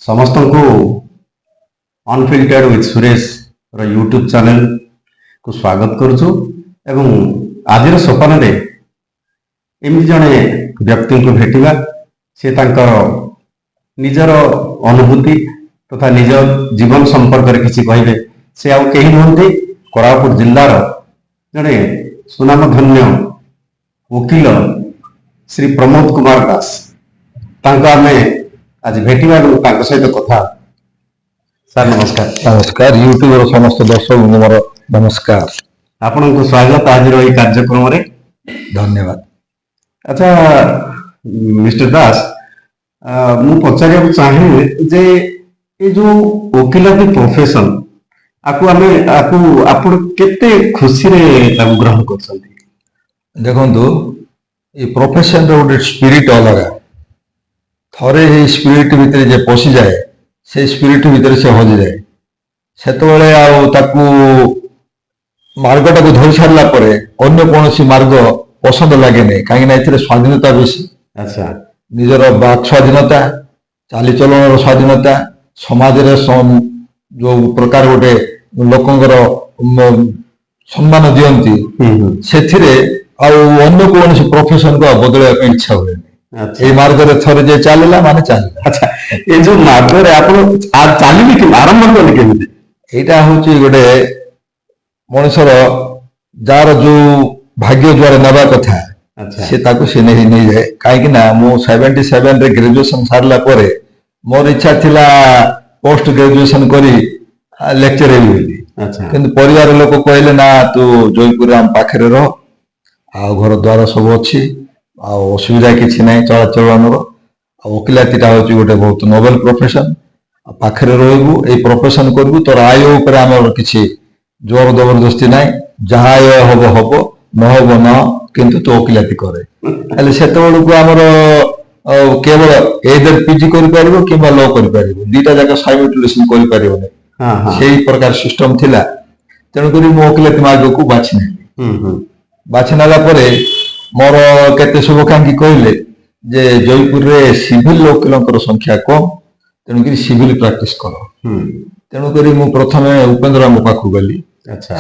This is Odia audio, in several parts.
समस्त को unfiltered with Suresh YouTube channel को स्वागत करुचु एवं आज सोपान एमती जड़े व्यक्ति को भेटा से निजर अनुभूति तथा निज जीवन संपर्क किसी कहे से आउ कहीं नुहति कोरापुट जिलार जड़े सुनामधन्य वकील श्री प्रमोद कुमार दास आम आज भेटा सहित कथा सर नमस्कार। नमस्कार यूट्यूब समस्त दर्शक मोर नमस्कार आपन को स्वागत आज कार्यक्रम रे धन्यवाद। अच्छा मिस्टर दास मु पचारिया चाहे जे ये जो वकिलाती प्रोफेशन आपको आमे आपन केते खुशी रे ताकू ग्रहण करछंती। देखंतु ये प्रोफेशन रो गोटे स्पिरिट अलग थरे ये स्पिरिट भितर जे पशि जाए से स्पिरिट भितर से हजि जाए सेतबेले आ ताकू मार्गटा को धरि सारला परे अन्य कोनोसी मार्ग पसंद लागे नहीं कहीं ना स्वाधीनता बेसी। अच्छा निजर बाक स्वाधीनता चालीचलन स्वाधीनता समाज जो प्रकार गोटे लोकंकर सम्मान दियंती सेथिरे अन्य कौन प्रोफेशन को बदल इच्छा हुए ये मार्ग थे जे चलला माने चलला। अच्छा ये जो मार्ग रे आपण चलिबे कि आरंभ करले केमिति एटा होची गोटे मनुष्यर जार जो भाग्य द्वारा नवा कथा से ताको से नहीं जाए कहीं ना मु 77 रे ग्रेजुएशन सारला परे मोर इच्छा थिला पोस्ट ग्रेजुएशन करी लेक्चर हेली। अच्छा किंतु परिवार लोक कहले ना तू जयपुर आम पाखरे रह आ घर द्वार सब अच्छी असुविधा किसी ना चलाचलन वकिलातीटा हूँ गोटे बहुत नोबेल प्रोफेशन पाखरे रहबू ये प्रोफेशन करू तोर आय उपर आम किसी जोर जबरदस्ती ना जहाँ आय हम हम न हम न किंतु तो वकिलाती करे से आमर केवल एदर पीजी कर लॉ कर दीटा जाक साइमल्टेनियसली कर पारे से प्रकार सिस्टम थिला तेणुक वकिलाती मार्ग को बाछि नाला परे मोर केते शुभकांक्षी कहले जे जयपुर रे सिविल वकीलों संख्या कम तेणुक सिविल प्रैक्टिस कर तेणुक मु प्रथम उपेन्द्र मो पाखु गली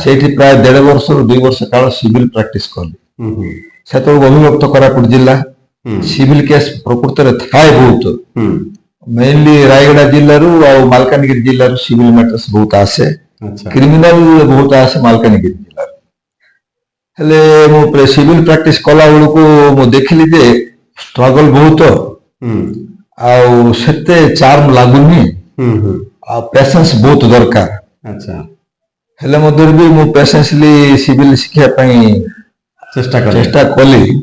से प्राय 1.5 वर्ष 2 वर्ष काल सिविल प्रैक्टिस कली से अभिभक्त कोरापुट जिला सिविल केस प्रकृत में थाए बहुत मेनली रायगड़ा जिल्ला मालकानगिरी जिल्ला सिविल मैटर्स बहुत आसे क्रिमिनल बहुत आसे मालकानगिरी जिल्ला हेले मु सिविल प्रैक्टिस कला बेलू को देखिली जे स्ट्रगल बहुत आते चार्म लगुनि पेशेंस बहुत दरकार। अच्छा हेले मध्य भी मु पेशेंसली सिविल शिक्षा चेष्टा कली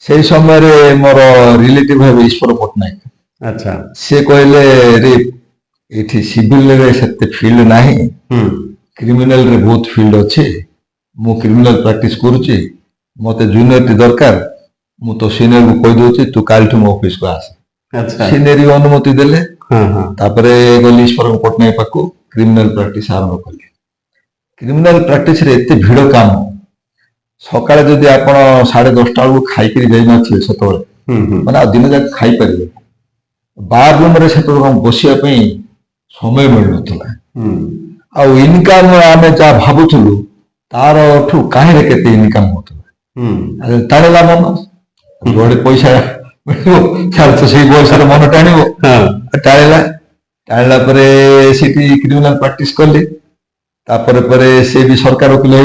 से समय रे मोर रिलेटिव है ईश्वर पट्टनायक। अच्छा से कहले रे एठी सिविल रे सेते फील्ड नाही क्रिमिनल रे बहुत फील्ड अच्छे मु क्रिमिनल प्रैक्टिस करुची मते जूनियर टी दरकार मु तो सीनियर को कह दोची तू काल ठु मो ऑफिस को आस। अच्छा सीनियर अनुमति देले तापरे गली ईश्वर पट्टनायक पाको क्रिमिनल प्रैक्टिस आरंभ कली। क्रिमिनल प्रैक्टिस रे एते भिड़ काम सकाळे जदि आपण 10:30 बेलू खाई करी जाई नथिले सेतोळे माने दिन जाक खाई परिबे बार रूम रे सेतोळे बसिया पई समय मिल नथला आ इनकम आमे जा भाबुथुलु तार ठू कहीं केते इनकम होता टाणिला मन जोड़े पैसा मिल तो से पैसा मन टाणिब टाणिला टाणिला क्रिमिनाल प्रैक्टिस कले से भी सरकार वकील हो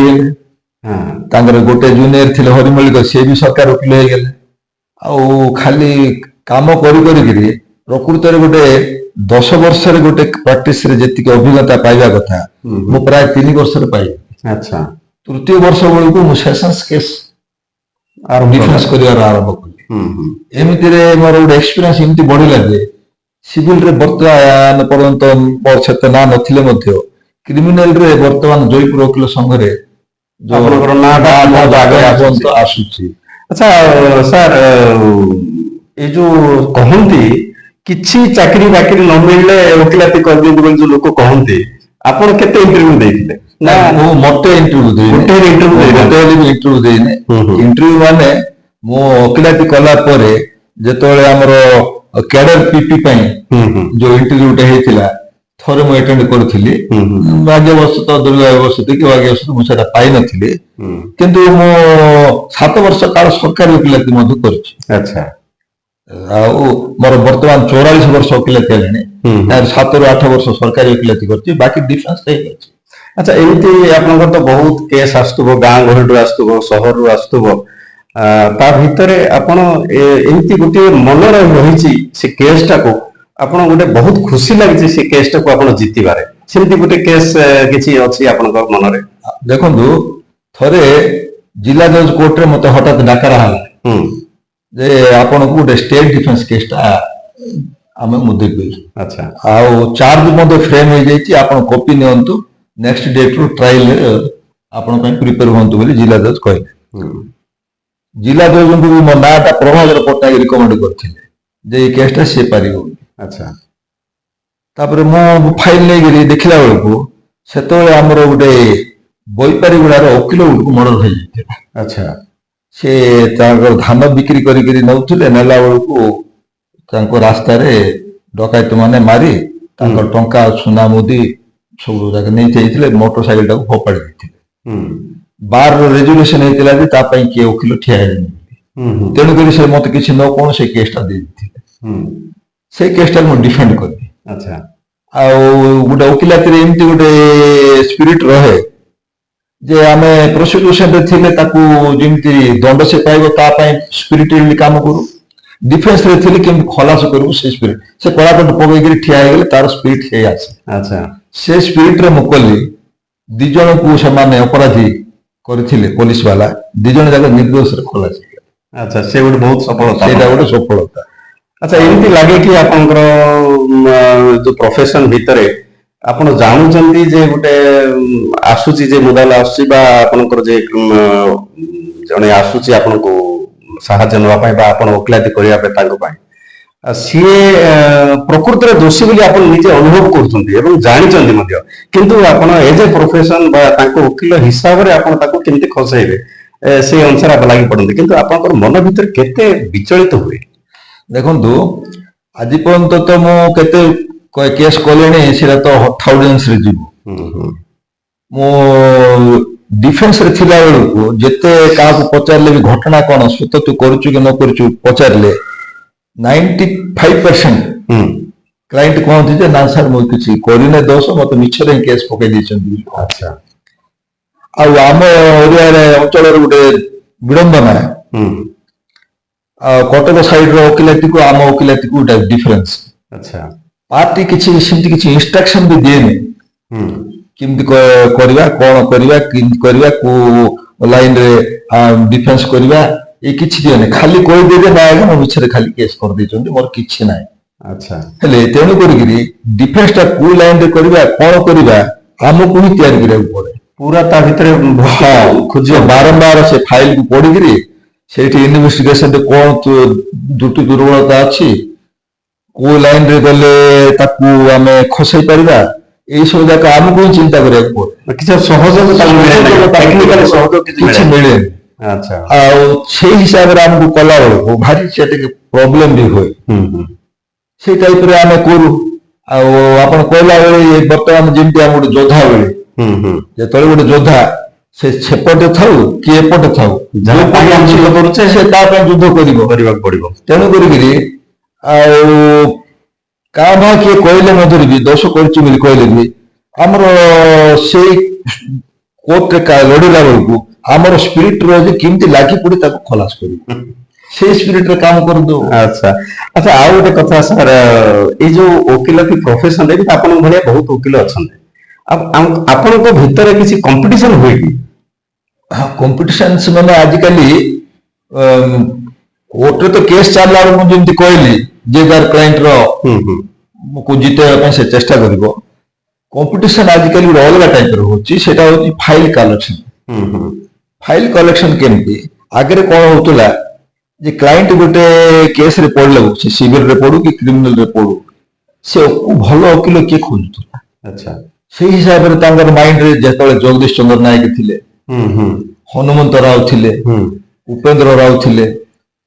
गले गोटे जूनियर थे हरिमल्लिक से भी सरकार वकील हो गले आ खाली काम करी प्रकृत गोटे 10 वर्ष गोटे प्रैक्टिस जी अभिज्ञता पाइबा कथा मु प्राय 3 वर्ष पाइबी। अच्छा तृतीय वर्ष बेलू मु सेशंस केस डिफेंस करिवार आरंभ कली एमिति रे मोर गोटे एक्सपीरियंस एमिति बढ़िला जे सिविल रे वर्तमान पर्यंत मोर सेते ना नथिले मध्य क्रिमिनल रे वर्तमान जयपुर वकील संघ रे जो नाटा आगे आसुची। अच्छा सर ये जो कहंती किछि चाकरी बाकरी न मिलले वकीलाती कर दियंतु बोल जो लोक कहंती आपण केते इंटरव्यू देथिले ना मो मोटे इंटरव्यू देने इंटरव्यू माने मो वकिलाती कला परे जेतोळे हमरो କ୍ୟାଡର ପିପି ପାଇଁ ଯୋଉ ଇଣ୍ଟରଭ୍ୟୁଟା ହେଇଥିଲା ଥରେ ମୁଁ ଆଟେଣ୍ଡ କରିଥିଲି। ଭାଗ୍ୟବଶତଃ ଦୁର୍ଭାଗ୍ୟବଶତଃ କି ଭାଗ୍ୟବଶତଃ ମୁଁ ସେଟା ପାଇନଥିଲି, କିନ୍ତୁ ମୁଁ 7 ବର୍ଷ କାଳ ସରକାରୀ ଓକିଲାତି ମଧ୍ୟ କରିଛି। ଆଚ୍ଛା ଆଉ ମୋର ବର୍ତ୍ତମାନ 44 ବର୍ଷ ଓକିଲାତି ହେଲାଣି। 7ରୁ 8 ବର୍ଷ ସରକାରୀ ଓକିଲାତି କରିଛି, ବାକି ଡିଫେନ୍ସ ହେଇଯାଇଛି। ଆଚ୍ଛା, ଏମିତି ଆପଣଙ୍କର ତ ବହୁତ କେସ୍ ଆସୁଥିବ, ଗାଁ ଗହଳିରୁ ଆସୁଥିବ, ସହରରୁ ଆସୁଥିବ, ତା ଭିତରେ ଆପଣ ଏମିତି ଗୋଟିଏ ମନରେ ରହିଛି ସେ କେସ୍ ଟାକୁ, ଆପଣ ଗୋଟେ ବହୁତ ଖୁସି ଲାଗିଛି ସେ କେସ୍ ଟାକୁ ଆପଣ ଜିତିବାରେ, ସେମିତି ଗୋଟେ କେସ୍ କିଛି ଅଛି ଆପଣଙ୍କ ମନରେ? ଦେଖନ୍ତୁ, ଥରେ ଜିଲ୍ଲା ଜଜ୍ କୋର୍ଟରେ ମତେ ହଠାତ୍ ଡାକରା ହେଲା ଯେ ଆପଣଙ୍କୁ ଗୋଟେ ଷ୍ଟେଟ୍ ଡିଫେନ୍ସ କେସ୍ଟା ଆମେ ମୁଦେଇବୁ। ଆଚ୍ଛା, ଆଉ ଚାର୍ଜ ମଧ୍ୟ ଫ୍ରେମ୍ ହେଇଯାଇଛି, ଆପଣ କପି ନିଅନ୍ତୁ, ନେକ୍ସଟ ଡେଟ୍ରୁ ଟ୍ରାଏଲ ଆପଣ ପାଇଁ ପ୍ରିପେୟାର ହୁଅନ୍ତୁ ବୋଲି ଜିଲ୍ଲା ଜଜ୍ କହିଲେ। ଜିଲ୍ଲା ଜଜଙ୍କୁ ବି ମୋ ନାଁଟା ପ୍ରଭାକର ପଟ୍ଟନାୟକ ରିକମେଣ୍ଡ କରିଥିଲେ ଯେ ଏଇ କେସ୍ଟା ସିଏ ପାରିବ ବୋଲି। ଆଚ୍ଛା, ତାପରେ ମୁଁ ଫାଇଲ ନେଇକିରି ଦେଖିଲା ବେଳକୁ ସେତେବେଳେ ଆମର ଗୋଟେ ବୈପାରିଗୁଡାର ଓକିଲ ଗୁଡକୁ ମର୍ଡର ହେଇଯାଇଥିଲା। ଆଚ୍ଛା, ସେ ତାଙ୍କର ଧାନ ବିକ୍ରି କରିକିରି ନେଉଥିଲେ, ନେଲା ବେଳକୁ ତାଙ୍କ ରାସ୍ତାରେ ଡକାୟତ ମାନେ ମାରି ତାଙ୍କର ଟଙ୍କା ସୁନା ମୁଦି ସବୁ ଯାକ ନେଇ ଯାଇଥିଲେ, ମୋଟର ସାଇକେଲ ଟାକୁ ଫୋପାଡ଼ି ଦେଇଥିଲେ। ବାରର ରେଜୁଲେସନ ହେଇଥିଲା ଯେ ତା ପାଇଁ କିଏ ଓକିଲ ଠିଆ ହେଲେନି, ତେଣୁକରି ସେ ମତେ କିଛି ନ କଣ ସେ କେସ୍ଟା ଦେଇଥିଲେ। ସେଇ କେସ୍ଟା ମୁଁ ଡିଫେଣ୍ଡ କଲି। ଆଚ୍ଛା, ଆଉ ଗୋଟେ ଓକିଲାତିରେ ଏମିତି ଗୋଟେ ସ୍ପିରିଟ ରହେ ଯେ ଆମେ ପ୍ରୋସିକ୍ୟୁସନରେ ଥିଲେ ତାକୁ ଯେମିତି ଦଣ୍ଡ ସେ ପାଇବ ତା ପାଇଁ ସ୍ପିରିଟଲି କାମ କରୁ, ଡିଫେନ୍ସରେ ଥିଲେ କେମିତି ଖଲାସ କରିବୁ ସେ ସ୍ପିରିଟ, ସେ କଳାକଟ ପକେଇକିରି ଠିଆ ହେଇଗଲେ ତାର ସ୍ପିରିଟ ହେଇ ଆସେ। ଆଚ୍ଛା, ସେ ସ୍ପିରିଟରେ ମୁଁ କଲି। 2 ଜଣକୁ ସେମାନେ ଅପରାଧୀ କରିଥିଲେ ପୋଲିସ ବାଲା, 2 ଜଣ ଯାକ ନିର୍ଦ୍ଦୋଷରେ ଖଲାସ ହେଇଗଲେ। ଆଚ୍ଛା, ସେ ଗୋଟେ ବହୁତ ସଫଳତା, ସେଇଟା ଗୋଟେ ସଫଳତା। ଆଚ୍ଛା, ଏମିତି ଲାଗେ କି ଆପଣଙ୍କର ଯୋଉ ପ୍ରଫେସନ ଭିତରେ ଆପଣ ଜାଣୁଛନ୍ତି ଯେ ଗୋଟେ ଆସୁଛି ଯେ ମୁଦାଲା ଆସୁଛି ବା ଆପଣଙ୍କର ଯେ ଜଣେ ଆସୁଛି ଆପଣଙ୍କୁ ସାହାଯ୍ୟ ନେବା ପାଇଁ ବା ଆପଣ ଓକିଲାତି କରିବା ପାଇଁ ତାଙ୍କ ପାଇଁ, ସିଏ ପ୍ରକୃତରେ ଦୋଷୀ ବୋଲି ଆପଣ ନିଜେ ଅନୁଭବ କରୁଛନ୍ତି ଏବଂ ଜାଣିଛନ୍ତି ମଧ୍ୟ, କିନ୍ତୁ ଆପଣ ଏଜ ଏ ପ୍ରଫେସନ ବା ତାଙ୍କ ଓକିଲ ହିସାବରେ ଆପଣ ତାକୁ କେମିତି ଖସେଇବେ ସେଇ ଅନୁସାରେ ଆପଣ ଲାଗି ପଡନ୍ତି, କିନ୍ତୁ ଆପଣଙ୍କର ମନ ଭିତରେ କେତେ ବିଚଳିତ ହୁଏ? ଦେଖନ୍ତୁ, ଆଜି ପର୍ଯ୍ୟନ୍ତ ତ ମୁଁ କେତେ କେସ୍ କଲେଣି, ସେଟା ତ ଥାଉଜେଣ୍ଡସରେ ଯିବ। ମୁଁ ଡିଫେନ୍ସରେ ଥିଲା ବେଳକୁ ଯେତେ କାହାକୁ ପଚାରିଲେ ବି ଘଟଣା କଣ, ସତ ତୁ କରୁଛୁ କି ନ କରୁଛୁ ପଚାରିଲେ 95% କ୍ଲାଇଣ୍ଟ କହନ୍ତି ଯେ ନା ସାର୍ ମୁଁ କିଛି କରିନେ ଦୋଷ, ମତେ ମିଛରେ ହିଁ କେସ୍ ପକେଇ ଦେଇଛନ୍ତି। ଆଚ୍ଛା, ଆଉ ଆମ ଏରିଆରେ ଅଞ୍ଚଳରେ ଗୋଟେ ବିଡମ୍ବନା, କଟକ ସାଇଡର ଓକିଲାତିକୁ ଆମ ଓକିଲାତିକୁ ଗୋଟେ ଡିଫରେନ୍ସ। ଆଚ୍ଛା, ପାର୍ଟି କିଛି ସେମିତି କିଛି ଇନଷ୍ଟ୍ରକ୍ସନ ବି ଦିଏନି କେମିତି କରିବା, କଣ କରିବା, କେମିତି କରିବା, କୋଉ ଲାଇନରେ ଡିଫେନ୍ସ କରିବା, ଏ କିଛି ଦିଏନି, ଖାଲି କହିଦିଏ ଯେ ନା ଆଜ୍ଞା ମୋ ମିଛରେ ଖାଲି କେସ୍ କରିଦେଇଛନ୍ତି, ମୋର କିଛି ନାହିଁ। ଆଚ୍ଛା, ହେଲେ ତେଣୁ କରିକିରି ଡିଫେନ୍ସ ଟା କୋଉ ଲାଇନରେ କରିବା, କଣ କରିବା, ଆମକୁ ହିଁ ତିଆରି କରିବାକୁ ପଡେ। ପୁରା ତା ଭିତରେ ଖୋଜିବ ବାରମ୍ବାର ସେ ଫାଇଲକୁ ପଢିକିରି ସେଇଠି ଇନଭେଷ୍ଟିଗେସନରେ କଣ ତ୍ରୁଟି ଦୁର୍ବଳତା ଅଛି, କୋଉ ଲାଇନରେ ଗଲେ ତାକୁ ଆମେ ଖସେଇ ପାରିବା, ଏଇ ସବୁ ଯାକ ଆମକୁ ହିଁ ଚିନ୍ତା କରିବାକୁ ପଡେ। କିଛି ସହଯୋଗ କିଛି ମିଳେନି। ଆଚ୍ଛା, ଆଉ ସେଇ ହିସାବରେ ଆମକୁ କଲା ବେଳକୁ ଭାରି ସେ ଟିକେ ପ୍ରୋବ୍ଲେମ ବି ହୁଏ। ସେଇ ଟାଇପରେ ଆମେ କରୁ। ଆଉ ଆପଣ କହିଲା ବେଳେ ବର୍ତ୍ତମାନ ଯେମିତି ଆମେ ଗୋଟେ ଯୋଦ୍ଧା ଭଳି, ଯେତେବେଳେ ଗୋଟେ ଯୋଦ୍ଧା ସେ ସେପଟେ ଥାଉ କି ଏପଟେ ଥାଉ, ଯାହା ପାଇଁ ଆମେ ଯୁଦ୍ଧ କରୁଛେ ସେ ତା ପାଇଁ ଯୁଦ୍ଧ କରିବାକୁ ପଡିବ। ତେଣୁ କରିକିରି ଆଉ କାଁ ଭାଁ କିଏ କହିଲେ ମଧ୍ୟ ବି ଦୋଷ କରିଛି ବୋଲି କହିଲେ ବି ଆମର ସେଇ କୋର୍ଟରେ ଲଢିଲା ବେଳକୁ ଆମର ସ୍ପିରିଟ ରହୁଛି କେମିତି ଲାଗି ପଡି ତାକୁ ଖଲାସ କରିବୁ, ସେଇ ସ୍ପିରିଟରେ କାମ କରନ୍ତୁ। ଆଚ୍ଛା, ଆଚ୍ଛା, ଆଉ ଗୋଟେ କଥା ସାର୍, ଏଇ ଯୋଉ ଓକିଲାତି ପ୍ରଫେସନରେ ବି ଆପଣଙ୍କ ଭଳିଆ ବହୁତ ଓକିଲ ଅଛନ୍ତି, ଆପଣଙ୍କ ଭିତରେ କିଛି କମ୍ପିଟିସନ ହୁଏ କି? କମ୍ପିଟିସନ ମାନେ ଆଜିକାଲି କୋର୍ଟରେ ତ କେସ୍ ଚାଲିଲା ବେଳକୁ ମୁଁ ଯେମିତି କହିଲି ଯେ ଯାର କ୍ଲାଏଣ୍ଟର କୁ ଜିତେଇବା ପାଇଁ ସେ ଚେଷ୍ଟା କରିବ। କମ୍ପିଟିସନ ଆଜିକାଲି ଗୋଟେ ଅଲଗା ଟାଇପର ହଉଛି, ସେଟା ହଉଛି ଫାଇଲ କଲେକ୍ସନ। ଫାଇଲ କଲେକ୍ସନ କେମିତି, ଆଗରେ କଣ ହଉଥିଲା ଯେ କ୍ଲାଏଣ୍ଟ ଗୋଟେ କେସରେ ପଡିଲେ, ସେ ସିଭିଲରେ ପଡୁ କି କ୍ରିମିନାଲରେ ପଡୁ, ସେ ଭଲ ଓକିଲ କିଏ ଖୋଜୁଥିଲା। ଆଚ୍ଛା, ସେଇ ହିସାବରେ ତାଙ୍କର ମାଇଣ୍ଡରେ ଯେତେବେଳେ ଜଗଦୀଶ ଚନ୍ଦ୍ର ନାୟକ ଥିଲେ, ହନୁମନ୍ତ ରାଓ ଥିଲେ, ଉପେନ୍ଦ୍ର ରାଓ ଥିଲେ,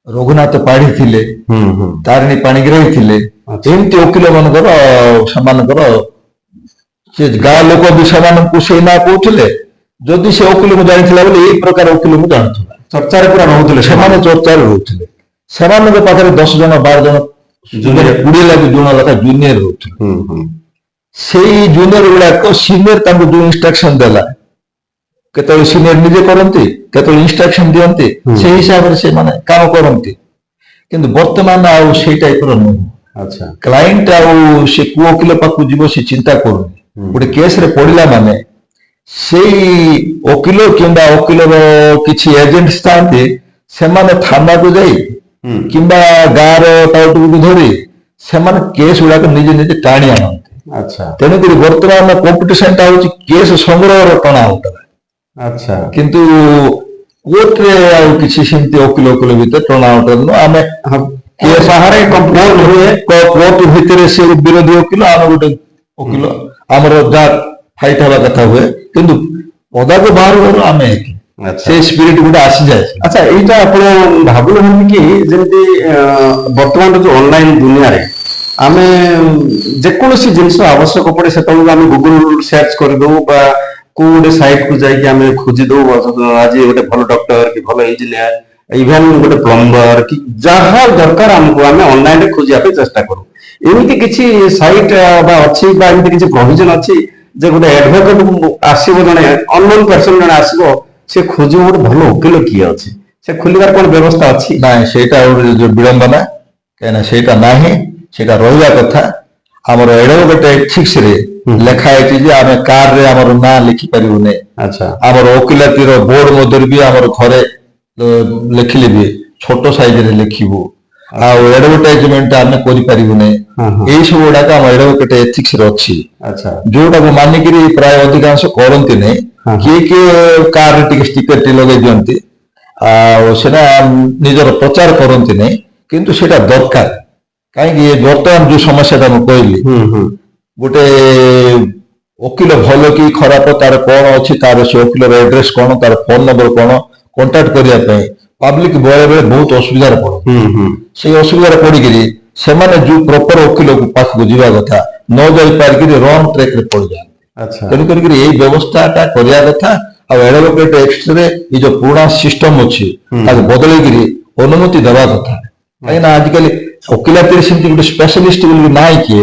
ରଘୁନାଥ ପାଢୀ ଥିଲେ, ତାରିଣୀ ପାଣିଗ୍ରାହୀ ଥିଲେ। ଏମିତି ଓକିଲ ମାନଙ୍କର ସେମାନଙ୍କର ସେ ଗାଁ ଲୋକ ବି ସେମାନଙ୍କୁ ସେଇ ନାଁ କହୁଥିଲେ। ଯଦି ସେ ଓକିଲକୁ ଜାଣିଥିଲା ବୋଲି ଏଇ ପ୍ରକାର ଓକିଲକୁ ଜାଣୁଥିଲା, ଚର୍ଚ୍ଚାରେ ପୁରା ରହୁଥିଲେ ସେମାନେ ଚର୍ଚ୍ଚାରେ ରହୁଥିଲେ। ସେମାନଙ୍କ ପାଖରେ 10 ଜଣ 12 ଜଣ 20 ଲାଖ ଜଣ ଲେଖା ଜୁନିୟର ରହୁଥିଲେ। ସେଇ ଜୁନିୟର ଗୁଡାକ ସିନିୟର ତାଙ୍କୁ ଯୋଉ ଇନଷ୍ଟ୍ରକ୍ସନ ଦେଲା, କେତେବେଳେ ସିନିୟର ନିଜେ କରନ୍ତି, କେତେବେଳେ ଇନଷ୍ଟ୍ରକ୍ସନ ଦିଅନ୍ତି, ସେଇ ହିସାବରେ ସେମାନେ କାମ କରନ୍ତି। କିନ୍ତୁ ବର୍ତ୍ତମାନ ଆଉ ସେଇ ଟାଇପର ନୁହଁ। ଆଚ୍ଛା, କ୍ଲାଇଣ୍ଟ ଆଉ ସେ କୋଉ ଓକିଲ ପାଖକୁ ଯିବ ସେ ଚିନ୍ତା କରୁନି। ଗୋଟେ କେସରେ ପଡିଲା ମାନେ ସେଇ ଓକିଲ କିମ୍ବା ଓକିଲର କିଛି ଏଜେଣ୍ଟ ଥାନ୍ତି, ସେମାନେ ଥାନାକୁ ଯାଇ କିମ୍ବା ଗାଁର ଟାଉଟରକୁ ଧରି ସେମାନେ କେସ୍ ଗୁଡାକ ନିଜେ ନିଜେ ଟାଣି ଆଣନ୍ତି। ଆଚ୍ଛା, ତେଣୁକରି ବର୍ତ୍ତମାନ କମ୍ପିଟିସନଟା ହଉଛି କେସ୍ ସଂଗ୍ରହର ଟଣା ଉଠା। ଆଚ୍ଛା, କିନ୍ତୁ କୋର୍ଟରେ ଆଉ କିଛି ସେମିତି ଓକିଲ ଭିତରେ ଟଣା ଉଠା ନୁହଁ। ଆମେ କେସ୍ ବାହାରେ କୋର୍ଟ ଭିତରେ ସେ ବିରୋଧୀ ଓକିଲ, ଆମେ ଗୋଟେ ଓକିଲ, ଆମର ଯାହା ଫାଇଟ୍ ହେବା କଥା ହୁଏ। କିନ୍ତୁ ପଦାକୁ ବାହାରୁ ଆମେ ସେଇ ସ୍ପିରିଟ ଗୋଟେ ଆସିଯାଏ। ଆଚ୍ଛା, ଏଇଟା ଆପଣ ଭାବୁନାହାନ୍ତି କି ଯେମିତି ବର୍ତ୍ତମାନର ଯୋଉ ଅନଲାଇନ ଦୁନିଆରେ ଆମେ ଯେକୌଣସି ଜିନିଷ ଆବଶ୍ୟକ ପଡେ ସେତେବେଳକୁ ଆମେ ଗୁଗୁଲ ସର୍ଚ୍ଚ କରିଦଉ ବା କୋଉ ଗୋଟେ ସାଇଟ କୁ ଯାଇକି ଆମେ ଖୋଜି ଦଉ, ଆଜି ଗୋଟେ ଭଲ ଡକ୍ଟର କି ଭଲ ଇଞ୍ଜିନିୟର, ଇଭେନ ଗୋଟେ ପ୍ଲମ୍ବର କି ଯାହା ଦରକାର ଆମକୁ ଆମେ ଅନଲାଇନରେ ଖୋଜିବା ପାଇଁ ଚେଷ୍ଟା କରୁ। ଏମିତି କିଛି ସାଇଟ ବା ଅଛି ବା ଏମିତି କିଛି ପ୍ରୋଭିଜନ ଅଛି ଯେ ଗୋଟେ ଆଡଭୋକେଟ ଆସିବ, ଜଣେ ଅନନୋନ ପର୍ସନ ଜଣେ ଆସିବ, ସେ ଖୋଜିବ ଗୋଟେ ଭଲ ଓକିଲ କିଏ ଅଛି, ସେ ଖୋଲିବାର କଣ ବ୍ୟବସ୍ଥା ଅଛି? ନାଇଁ, ସେଇଟା ଗୋଟେ ଯୋଉ ବିଳମ୍ବନା, କାହିଁକିନା ସେଇଟା ନାହିଁ, ସେଇଟା ରହିବା କଥା। ଆମର ଏଡଭୋକେଟ ଏଥିକ୍ସରେ ଲେଖା ହେଇଛି ଯେ ଆମେ କାର୍ରେ ଆମର ନାଁ ଲେଖିପାରିବୁନି। ଆଚ୍ଛା, ଆମର ଓକିଲାତିର ବୋର୍ଡ ମଧ୍ୟରେ ବି ଆମର ଘରେ ଲେଖିଲେ ବି ଛୋଟ ସାଇଜରେ ଲେଖିବୁ। ଆଉ ଆଡଭର୍ଟାଇଜମେଣ୍ଟ ଆମେ କରିପାରିବୁନି। ଏଇ ସବୁ ଗୁଡାକ ଆମ ଏଡଭୋକେଟ ଏଥିକ୍ସରେ ଅଛି, ଯୋଉଟାକୁ ମାନିକିରି ପ୍ରାୟ ଅଧିକାଂଶ କରନ୍ତିନି। କିଏ କିଏ କାର୍ରେ ଟିକେ ଷ୍ଟିକର ଟି ଲଗେଇ ଦିଅନ୍ତି, ଆଉ ସେଟା ନିଜର ପ୍ରଚାର କରନ୍ତିନି। କିନ୍ତୁ ସେଟା ଦରକାର, କାହିଁକି ବର୍ତ୍ତମାନ ଯୋଉ ସମସ୍ୟାଟା ମୁଁ କହିଲି, ଗୋଟେ ଓକିଲ ଭଲ କି ଖରାପ, ତାର କଣ ଅଛି, ତାର ସେ ଓକିଲର ଆଡ୍ରେସ କଣ, ତାର ଫୋନ ନମ୍ବର କଣ, କଣ୍ଟାକ୍ଟ କରିବା ପାଇଁ ପବ୍ଲିକ ବେଳେ ବେଳେ ବହୁତ ଅସୁବିଧାରେ ପଡନ୍ତି। ସେଇ ଅସୁବିଧାରେ ପଡିକିରି ସେମାନେ ଯୋଉ ପ୍ରପର ଓକିଲ ପାଖକୁ ଯିବା କଥା ନ ଯାଇ ପାରିକିରି ରଙ୍ଗ ଟ୍ରେକରେ ପଡିଯାନ୍ତି। ତେଣୁ କରିକିରି ଏଇ ବ୍ୟବସ୍ଥାଟା କରିବା କଥା। ଆଉ ଆଡଭୋକେଟ ଏକ୍ସରେ ଏଇ ଯୋଉ ପୁରୁଣା ସିଷ୍ଟମ ଅଛି ତାକୁ ବଦଳେଇକିରି ଅନୁମତି ଦେବା କଥା। କାହିଁକିନା ଆଜିକାଲି ଓକିଲାତିରେ ସେମିତି ଗୋଟେ ସ୍ପେଶାଲିଷ୍ଟ ବୋଲି ନାହିଁ କିଏ,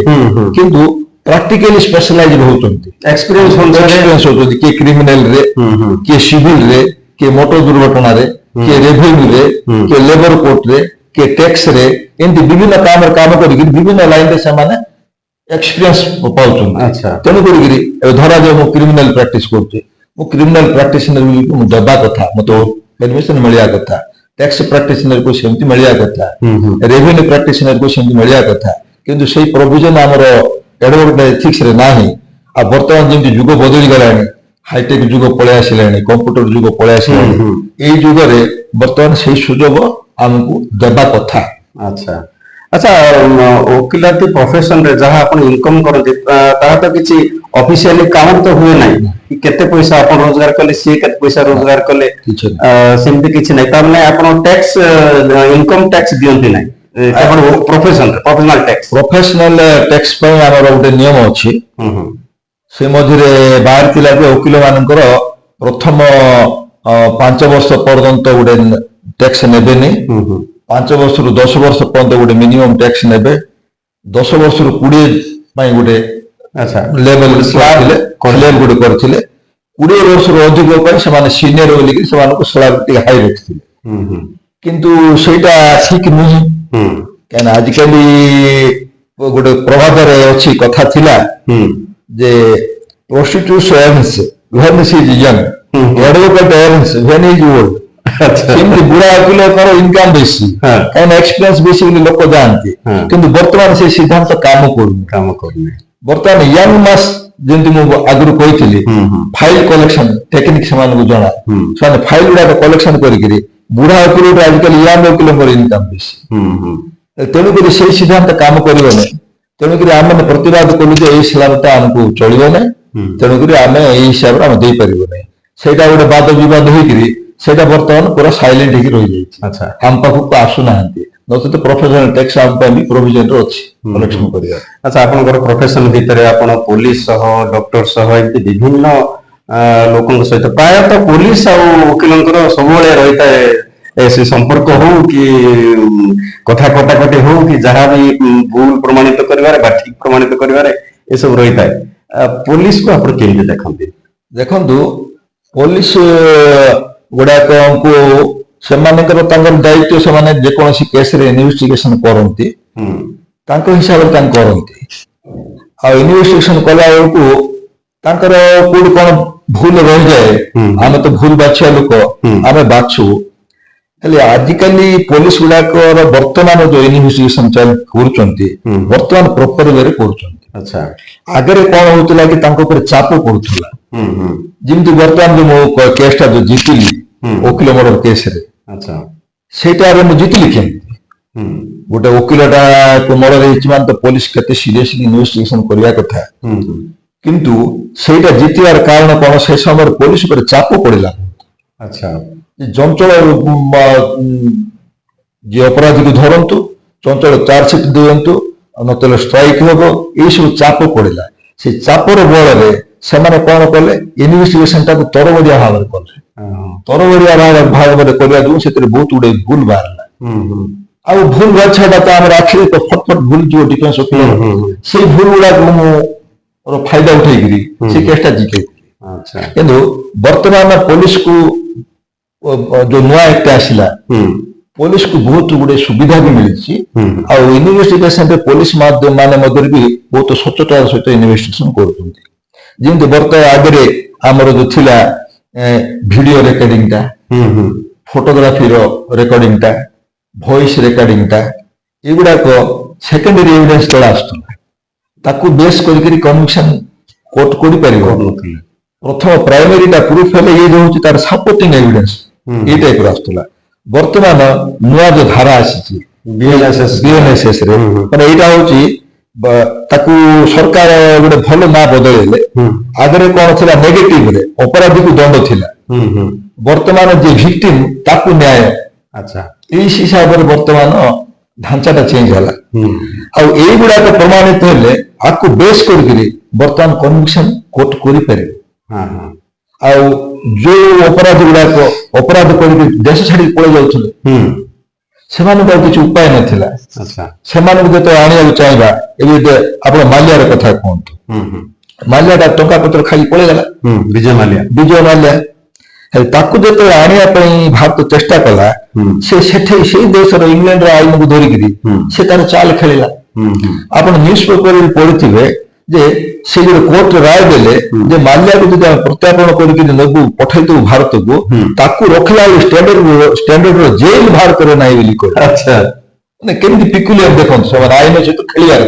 କିନ୍ତୁ ପ୍ରାକ୍ଟିକାଲି ସ୍ପେଶାଲାଇଜ ହଉଛନ୍ତି, ଏକ୍ସପିରିଏନ୍ସ ହଉଛନ୍ତି। କିଏ କ୍ରିମିନାଲରେ, କିଏ ସିଭିଲରେ, କିଏ ମୋଟର ଦୁର୍ଘଟଣାରେ, କିଏ ରେଭିନ୍ୟୁରେ, କିଏ ଲେବର କୋର୍ଟରେ, କିଏ ଟ୍ୟାକ୍ସରେ, ଏମିତି ବିଭିନ୍ନ କାମରେ କାମ କରିକି ବିଭିନ୍ନ ଲାଇନରେ ସେମାନେ ଏକ୍ସପିରିଏନ୍ସ ପାଉଛନ୍ତି। ତେଣୁ କରିକିରି ଏବେ ଧରାଯାଉ ମୁଁ କ୍ରିମିନାଲ ପ୍ରାକ୍ଟିସ କରୁଛି, ମୁଁ କ୍ରିମିନାଲ ପ୍ରାକ୍ଟିସନର ମୁଁ ଦେବା କଥା, ମତେ ପରମିଶନ ମିଳିବା କଥା। ଟ୍ୟାକ୍ସ ପ୍ରାକ୍ଟିସନରକୁ ସେମିତି ମିଳିବା କଥା, ରେଭିନ୍ୟୁ ପ୍ରାକ୍ଟିସନରକୁ ସେମିତି ମିଳିବା କଥା। କିନ୍ତୁ ସେଇ ପ୍ରୋଭିଜନ ଆମର ଆଡଭୋକେଟ ଏଥିକ୍ସରେ ନାହିଁ। ଆଉ ବର୍ତ୍ତମାନ ଯେମିତି ଯୁଗ ବଦଳି ଗଲାଣି, ହାଇଟେକ୍ ଯୁଗ ପଳେଇ ଆସିଲାଣି, କମ୍ପ୍ୟୁଟର ଯୁଗ ପଳେଇ ଆସିଲାଣି, ଏଇ ଯୁଗରେ ବର୍ତ୍ତମାନ ସେଇ ସୁଯୋଗ ଆମକୁ ଦେବା କଥା। ଆଚ୍ଛା, ଆଚ୍ଛା, ଓକିଲାତି ପ୍ରଫେସନରେ ଯାହା ଆପଣ ଇନକମ କରନ୍ତି ତାହା ତ କିଛି ଅଫିସିଆଲି କାଉଣ୍ଟ ତ ହୁଏ ନାହିଁ, କେତେ ପଇସା ଆପଣ ରୋଜଗାର କଲେ, ସିଏ କେତେ ପଇସା ରୋଜଗାର କଲେ, ସେମିତି କିଛି ନାହିଁ। ତାମାନେ ଆପଣ ଟ୍ୟାକ୍ସ ଇନକମ ଟ୍ୟାକ୍ସ ଦିଅନ୍ତି ନାହିଁ, ପ୍ରଫେସନାଲ ଟ୍ୟାକ୍ସ ପାଇଁ ଆମର ଗୋଟେ ନିୟମ ଅଛି। ସେ ମଝିରେ ବାହାରିଥିଲା ଯେ ଓକିଲ ମାନଙ୍କର ପ୍ରଥମ 5 ବର୍ଷ ପର୍ଯ୍ୟନ୍ତ ଗୋଟେ ଟ୍ୟାକ୍ସ ନେବେନି, 5 ବର୍ଷରୁ 10 ବର୍ଷ ପର୍ଯ୍ୟନ୍ତ ଗୋଟେ ମିନିମମ୍ ଟ୍ୟାକ୍ସ ନେବେ, 10 ବର୍ଷରୁ 20 ପାଇଁ ଗୋଟେ ଲେବଲ ଗୋଟେ କରିଥିଲେ, 20 ବର୍ଷରୁ ଅଧିକ ପାଇଁ ସେମାନେ ସିନିୟର ବୋଲିକି ସେମାନଙ୍କୁ ସ୍ଲାବ ଟିକେ ହାଇ ରଖିଥିଲେ। କିନ୍ତୁ ସେଇଟା ଠିକ ନୁହେଁ, କାହିଁକିନା ଆଜିକାଲି ଗୋଟେ ପ୍ରବାଦରେ ଅଛି, କଥା ଥିଲା ଯେ prostitutes when she is young, advocate earns when he is old। ସେମିତି ବୁଢା ଓକିଲଙ୍କର ଇନକମ ବେଶୀ, କାହିଁକିନା ଏକ୍ସପିରିଏନ୍ସ ବେଶୀ ବୋଲି ଲୋକ ଯାଆନ୍ତି। କିନ୍ତୁ ବର୍ତ୍ତମାନ ସେ ସିଦ୍ଧାନ୍ତ କାମ କରୁନି। ବର୍ତ୍ତମାନ ୟଙ୍ଗ ମାସ, ଯେମିତି ମୁଁ ଆଗରୁ କହିଥିଲି, ଫାଇଲ କଲେକ୍ସନ ଟେକ୍ନିକ ସେମାନଙ୍କୁ ଜଣା, ସେମାନେ ଫାଇଲ ଗୁଡାକ କଲେକ୍ସନ କରିକିରି ବୁଢା ଓକିଲଠୁ ଆଜିକାଲି ୟଙ୍ଗ ଓକିଲଙ୍କର ଇନକମ ବେଶୀ। ତେଣୁକରି ସେଇ ସିଦ୍ଧାନ୍ତ କାମ କରିବ ନାହିଁ। ତେଣୁକରି ଆମେ ପ୍ରତିବାଦ କଲୁ ଯେ ଏଇ ସ୍ଲାବଟା ଆମକୁ ଚଳିବ ନାହିଁ, ତେଣୁକରି ଆମେ ଏଇ ହିସାବରେ ଆମେ ଦେଇପାରିବୁ ନାହିଁ। ସେଇଟା ଗୋଟେ ବାଦ ବିବାଦ ହେଇକିରି ସେଇଟା ବର୍ତ୍ତମାନ ପୁରା ସାଇଲେଣ୍ଟ ହେଇକି ରହିଯାଇଛି। ଆଚ୍ଛା ଆମ ପାଖକୁ ଆସୁନାହାନ୍ତି, ନଚେତ ପ୍ରଫେସନାଲ ଟ୍ୟାକ୍ସ ଆମ ପାଇଁ ବି ପ୍ରୋଭିଜନରେ ଅଛି କଲେକ୍ସନ କରିବା। ଆଚ୍ଛା ଆପଣଙ୍କର ପ୍ରଫେସନ ଭିତରେ ଆପଣ ପୋଲିସ ସହ ଡକ୍ଟର ସହ ଏମିତି ବିଭିନ୍ନ ଲୋକଙ୍କ ସହିତ ପ୍ରାୟତଃ ପୋଲିସ ଆଉ ଓକିଲଙ୍କର ସବୁବେଳେ ରହିଥାଏ ସେ ସମ୍ପର୍କ ହଉ କି କଥା କଟାକଟି ହଉ କି ଯାହା ବି ଭୁଲ ପ୍ରମାଣିତ କରିବାରେ ବା ଠିକ ପ୍ରମାଣିତ କରିବାରେ ଏସବୁ ରହିଥାଏ। ପୋଲିସକୁ ଆପଣ କେମିତି ଦେଖନ୍ତି? ଦେଖନ୍ତୁ, ପୋଲିସ ଗୁଡାକଙ୍କୁ ସେମାନଙ୍କର ତାଙ୍କର ଦାୟିତ୍ୱ, ସେମାନେ ଯେକୌଣସି କେସରେ ଇନଭେଷ୍ଟିଗେସନ କରନ୍ତି ହୁଁ ତାଙ୍କ ହିସାବରେ ତାଙ୍କୁ କରନ୍ତି। ଆଉ ଇନଭେଷ୍ଟିଗେସନ କଲା ବେଳକୁ ତାଙ୍କର କୋଉଠି କଣ ଭୁଲ ରହିଯାଏ, ଆମେ ତ ଭୁଲ ବାଛିବା ଲୋକ, ଆମେ ବାଛୁ। ହେଲେ ଆଜିକାଲି ପୋଲିସ ଗୁଡାକର ବର୍ତ୍ତମାନ ଯୋଉ ଇନଭେଷ୍ଟିଗେସନ କରୁଛନ୍ତି ବର୍ତ୍ତମାନ ପ୍ରପର ୱେରେ କରୁଛନ୍ତି। ଆଚ୍ଛା ଆଗରେ କଣ ହଉଥିଲା କି ତାଙ୍କ ଉପରେ ଚାପ ପଡୁଥିଲା, ଯେମିତି ବର୍ତ୍ତମାନ ଯୋଉ ମୋ କେସଟା ଯୋଉ ଜିତିଲି ଓକିଲ ମର୍ଡର କେସରେ, ଆଚ୍ଛା ସେଇଟାରେ ମୁଁ ଜିତିଲି କେମିତି? ଗୋଟେ ଓକିଲଟାକୁ ମର୍ଡର ହେଇଛି ମାନେ ତ ପୋଲିସ କେତେ ସିରିୟସଲି ଇନଭେଷ୍ଟିଗେସନ କରିବା କଥା। କିନ୍ତୁ ସେଇଟା ଜିତିବାର କାରଣ କଣ? ସେ ସମୟରେ ପୋଲିସ ଉପରେ ଚାପ ପଡିଲା। ଆଚ୍ଛା ଚଞ୍ଚଳ ଯିଏ ଅପରାଧୀକୁ ଧରନ୍ତୁ, ଚଞ୍ଚଳ ଚାର୍ଜସିଟ୍ ଦିଅନ୍ତୁ, ନହେଲେ ଷ୍ଟ୍ରାଇକ୍ ହବ, ଏଇସବୁ ଚାପ ପଡିଲା। ସେ ଚାପର ବଳରେ ସେମାନେ କଣ କଲେ? ଇନଭେଷ୍ଟିଗେସନଟାକୁ ତରବରିଆ ଭାବରେ କଲେ। ତରବରିଆ ଭାବରେ କରିବା ଯୋଗୁଁ ସେଥିରେ ବହୁତ ଗୁଡେ ଭୁଲ ବାହାରିଲା। ଆଉ ଭୁଲ ବାଛାଟା ତ ଆମର ଆଖିରେ ତ ଫଟଫଟ ଭୁଲ ଯିବ ଡିଫେନ୍ସ ଓକିଲ, ସେଇ ଭୁଲ ଗୁଡାକୁ ମୁଁ ଫାଇଦା ଉଠେଇକିରି ସେ କେସଟା ଜିତେଇଥିଲି। କିନ୍ତୁ ବର୍ତ୍ତମାନ ପୋଲିସକୁ ଯୋଉ ନୂଆ ଆକ୍ଟ ଆସିଲା, ପୋଲିସକୁ ବହୁତ ଗୁଡେ ସୁବିଧା ବି ମିଳିଛି। ଆଉ ଇନଭେଷ୍ଟିଗେସନରେ ପୋଲିସ ମାନେ ମଧ୍ୟରେ ବି ବହୁତ ସଚେତନତାର ସହିତ ଇନଭେଷ୍ଟିଗେସନ କରୁଛନ୍ତି। ଯେମିତି ବର୍ତ୍ତମାନ ଆଗରେ ଆମର ଯୋଉ ଥିଲା ଭିଡିଓ ରେକର୍ଡିଂଟା, ଫଟୋଗ୍ରାଫିର ରେକର୍ଡିଂଟା, ଭଏସ ରେକର୍ଡିଂଟା, ଏଗୁଡାକ ସେକେଣ୍ଡାରୀ ଏଭିଡେନ୍ସ ତଳେ ଆସୁଥିଲା। ତାକୁ ବେସ୍ କରିକିରି କନଭିକ୍ସନ କୋର୍ଟ କରିପାରିବ। ପ୍ରଥମ ପ୍ରାଇମେରୀଟା ପ୍ରୁଫ ହେଲେ ଇଏ ଯୋଉ ହଉଛି ତାର ସପୋର୍ଟିଂ ଏଭିଡେନ୍ସ, ଏଇ ଟାଇପର ଆସୁଥିଲା। ବର୍ତ୍ତମାନ ନୂଆ ଯୋଉ ଧାରା ଆସିଛି ବିଏନଏସଏସ ରେ, ମାନେ ଏଇଟା ହଉଛି ତାକୁ ସରକାର ଗୋଟେ ଭଲ ନାଁ ବଦଳେଇଲେ। ଆଗରେ କଣ ଥିଲା? ନେଗେଟିଭରେ ଅପରାଧୀକୁ ଦଣ୍ଡ ଥିଲା, ବର୍ତ୍ତମାନ ଯେ ଭିକ୍ଟିମ ତାକୁ ନ୍ୟାୟ। ଆଚ୍ଛା ଏଇ ହିସାବରେ ବର୍ତ୍ତମାନ ଢାଞ୍ଚାଟା ଚେଞ୍ଜ ହେଲା। ଆଉ ଏଇଗୁଡାକ ପ୍ରମାଣିତ ହେଲେ ଆକୁ ବେସ୍ କରିକିରି ବର୍ତ୍ତମାନ କନଭିକ୍ସନ କୋର୍ଟ କରିପାରିବ। ଆଉ ଯୋଉ ଅପରାଧୀ ଗୁଡାକ ଅପରାଧ କରିକି ଦେଶ ଛାଡିକି ପଳେଇ ଯାଉଥିଲେ, ସେମାନଙ୍କୁ ଆଉ କିଛି ଉପାୟ ନଥିଲା। ସେମାନଙ୍କୁ ଯେତେବେଳେ ଆଣିବାକୁ ଚାହିଁବା, ଏବେ ଆପଣ ମାଲ୍ୟାର କଥା କୁହନ୍ତୁ, ମାଲ୍ୟାଟା ଟଙ୍କା ପତ୍ର ଖାଇକି ପଳେଇଗଲା, ବିଜୟ ମାଲ୍ୟା। ତାକୁ ଯେତେବେଳେ ଆଣିବା ପାଇଁ ଭାରତ ଚେଷ୍ଟା କଲା, ସେ ସେଠି ସେଇ ଦେଶର ଇଂଲଣ୍ଡର ଆଇନକୁ ଧରିକିରି ସେ ତାର ଚାଲ ଖେଳିଲା। ଆପଣ ନ୍ୟୁଜ ପେପରରେ ପଢିଥିବେ ଯେ ସେ ଗୋଟେ କୋର୍ଟ ରାୟ ଦେଲେ ଯେ ମାଲ୍ୟାକୁ ଯଦି ଆମେ ପ୍ରତ୍ୟାର୍ପଣ କରିକି ନେବୁ, ପଠେଇଦେବୁ ଭାରତକୁ, ତାକୁ ରଖିଲା ବେଳେ ଷ୍ଟାଣ୍ଡାର୍ଡର ଜେଲ ବାହାର କରିବ ନାହିଁ ବୋଲି କହିଲେ। ମାନେ କେମିତି ପିକୁଲିଆର ଦେଖନ୍ତୁ, ସେମାନେ ଆଇନ ସହିତ ଖେଳିବାର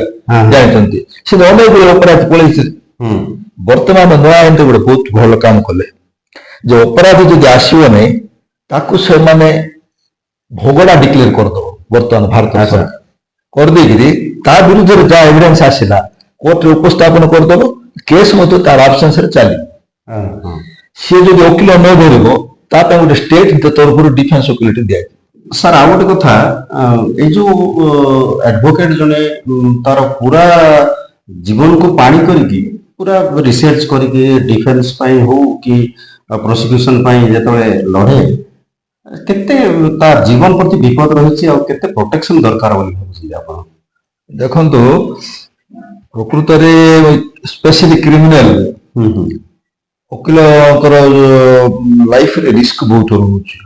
ଜାଣିଛନ୍ତି। ସେ ଅନେକ ଗୁଡେ ଅପରାଧ ପଳେଇଥିଲେ। ବର୍ତ୍ତମାନ ନୂଆ ଆଇନରେ ଗୋଟେ ବହୁତ ଭଲ କାମ କଲେ ଯେ ଅପରାଧୀ ଯଦି ଆସିବ ନାହିଁ, ତାକୁ ସେମାନେ ଭୋଗଡା ଡିକ୍ଲେୟାର କରିଦବ। ବର୍ତ୍ତମାନ ଭାରତ ସରକାର କରିଦେଇକିରି ତା ବିରୁଦ୍ଧରେ ଯାହା ଏଭିଡେନ୍ସ ଆସିଲା କୋର୍ଟରେ ଉପସ୍ଥାପନ କରିଦବ, କେସ୍ ମଧ୍ୟ ତାର ଆବସେନ୍ସରେ ଚାଲିବ। ସିଏ ଯଦି ଓକିଲ ନ ଧରିବ, ତା ପାଇଁ ଗୋଟେ ଷ୍ଟେଟ ତରଫରୁ ଡିଫେନ୍ସ ଓକିଲଟି ଦିଆଯିବ। ସାର୍ ଆଉ ଗୋଟେ କଥା, ଏଇ ଯୋଉ ଆଡଭୋକେଟ ଜଣେ ତାର ପୁରା ଜୀବନକୁ ପାଣି କରିକି ପୁରା ରିସର୍ଚ୍ଚ କରିକି ଡିଫେନ୍ସ ପାଇଁ ହଉ କି ପ୍ରୋସିକ୍ୟୁସନ ପାଇଁ ଯେତେବେଳେ ଲଢେ, କେତେ ତା ଜୀବନ ପ୍ରତି ବିପଦ ରହିଛି ଆଉ କେତେ ପ୍ରୋଟେକ୍ସନ ଦରକାର ବୋଲି ଭାବୁଛନ୍ତି ଆପଣ? ଦେଖନ୍ତୁ, ପ୍ରକୃତରେ ସ୍ପେସିଆଲି କ୍ରିମିନାଲ ଓକିଲଙ୍କର ଲାଇଫରେ ରିସ୍କ ବହୁତ ରହୁଛି।